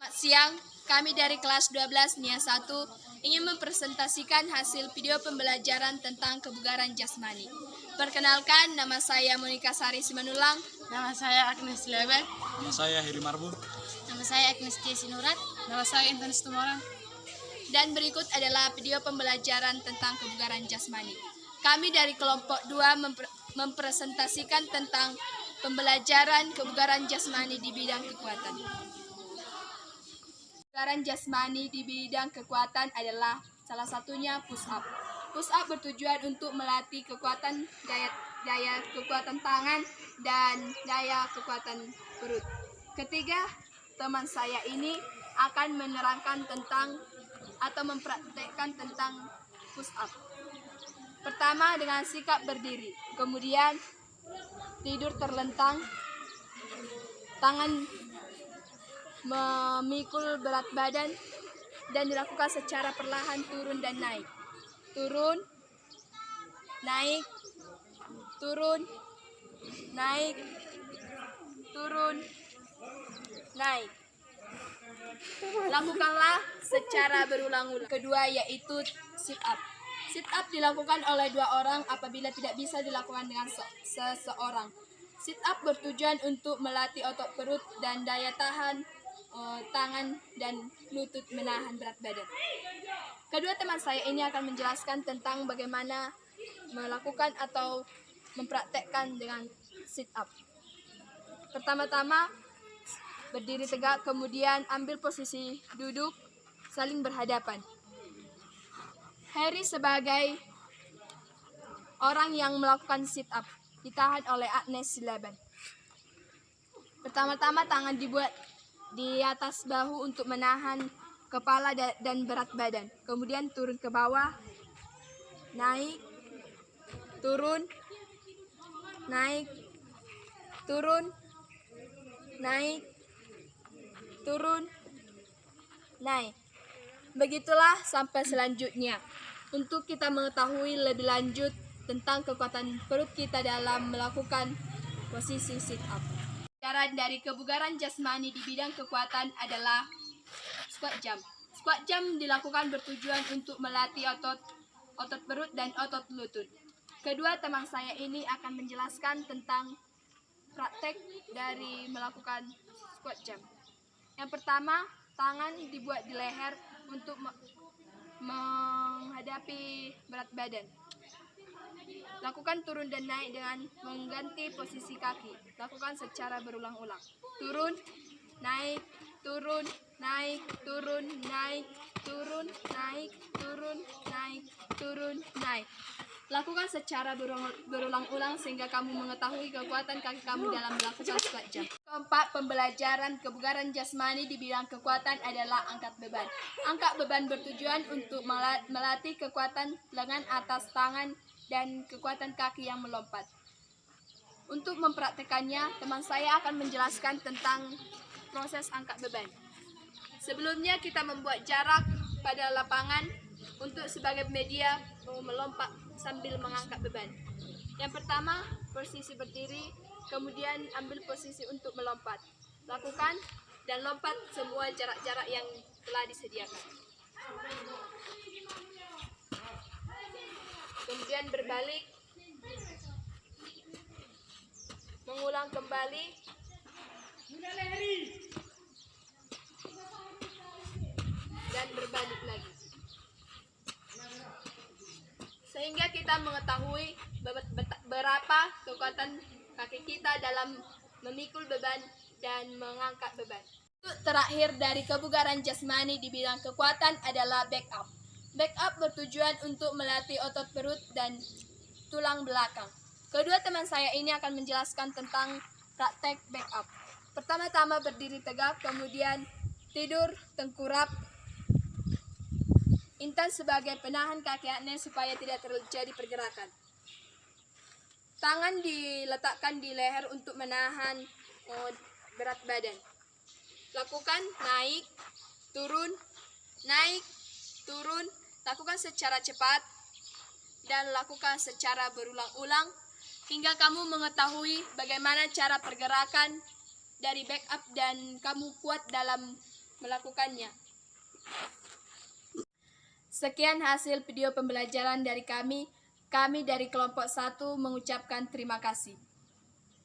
Selamat siang, kami dari kelas 12 NIA 1 ingin mempresentasikan hasil video pembelajaran tentang kebugaran jasmani. Perkenalkan, nama saya Monika Sari Simanulang. Nama saya Agnes Leben. Nama saya Heri Marbu. Nama saya Agnes Tia Sinurat. Nama saya Intan Situmorang. Dan berikut adalah video pembelajaran tentang kebugaran jasmani. Kami dari kelompok 2 mempresentasikan tentang pembelajaran kebugaran jasmani di bidang kekuatan. Kebugaran jasmani di bidang kekuatan adalah salah satunya push up. Push up bertujuan untuk melatih kekuatan daya kekuatan tangan dan daya kekuatan perut. Ketiga, teman saya ini akan menerangkan tentang atau mempraktekkan tentang push up. Pertama dengan sikap berdiri, kemudian tidur terlentang, tangan memikul berat badan dan dilakukan secara perlahan turun dan naik. Turun, naik, turun, naik, turun, naik. Lakukanlah secara berulang-ulang. Kedua yaitu sit up. Sit up dilakukan oleh 2 orang apabila tidak bisa dilakukan dengan seseorang. Sit up bertujuan untuk melatih otot perut dan daya tahan tangan dan lutut menahan berat badan. Kedua teman saya ini akan menjelaskan tentang bagaimana melakukan atau mempraktekkan dengan sit up. Pertama-tama berdiri tegak, kemudian ambil posisi duduk saling berhadapan. Harry sebagai orang yang melakukan sit up ditahan oleh Agnes Leben. Pertama-tama tangan dibuat di atas bahu untuk menahan kepala dan berat badan. Kemudian turun ke bawah, naik, turun, naik, turun, naik, turun, naik. Begitulah sampai selanjutnya. Untuk kita mengetahui lebih lanjut tentang kekuatan perut kita dalam melakukan posisi sit up. Cara dari kebugaran jasmani di bidang kekuatan adalah squat jump. Squat jump dilakukan bertujuan untuk melatih otot perut dan otot lutut. Kedua teman saya ini akan menjelaskan tentang praktek dari melakukan squat jump. Yang pertama, tangan dibuat di leher untuk menghadapi berat badan. Lakukan turun dan naik dengan mengganti posisi kaki. Lakukan secara berulang-ulang. Turun, naik, turun, naik, turun, naik, turun, naik, turun, naik, turun, naik. Lakukan secara berulang-ulang sehingga kamu mengetahui kekuatan kaki kamu dalam melakukan squat jump. Keempat, pembelajaran kebugaran jasmani di bidang kekuatan adalah angkat beban. Angkat beban bertujuan untuk melatih kekuatan lengan atas tangan dan kekuatan kaki yang melompat. Untuk mempraktekannya, teman saya akan menjelaskan tentang proses angkat beban. Sebelumnya kita membuat jarak pada lapangan untuk sebagai media melompat sambil mengangkat beban. Yang pertama, posisi berdiri, kemudian ambil posisi untuk melompat. Lakukan dan lompat semua jarak-jarak yang telah disediakan. Kemudian berbalik, mengulang kembali, dan berbalik lagi. Sehingga kita mengetahui berapa kekuatan kaki kita dalam memikul beban dan mengangkat beban. Terakhir dari kebugaran jasmani di bidang kekuatan adalah back up. Back up bertujuan untuk melatih otot perut dan tulang belakang. Kedua teman saya ini akan menjelaskan tentang praktek back up. Pertama-tama berdiri tegak, kemudian tidur tengkurap. Intan sebagai penahan kaki Agnes supaya tidak terjadi pergerakan. Tangan diletakkan di leher untuk menahan berat badan. Lakukan naik, turun, naik, turun. Lakukan secara cepat dan lakukan secara berulang-ulang hingga kamu mengetahui bagaimana cara pergerakan dari backup dan kamu kuat dalam melakukannya. Sekian hasil video pembelajaran dari kami. Kami dari kelompok 1 mengucapkan terima kasih.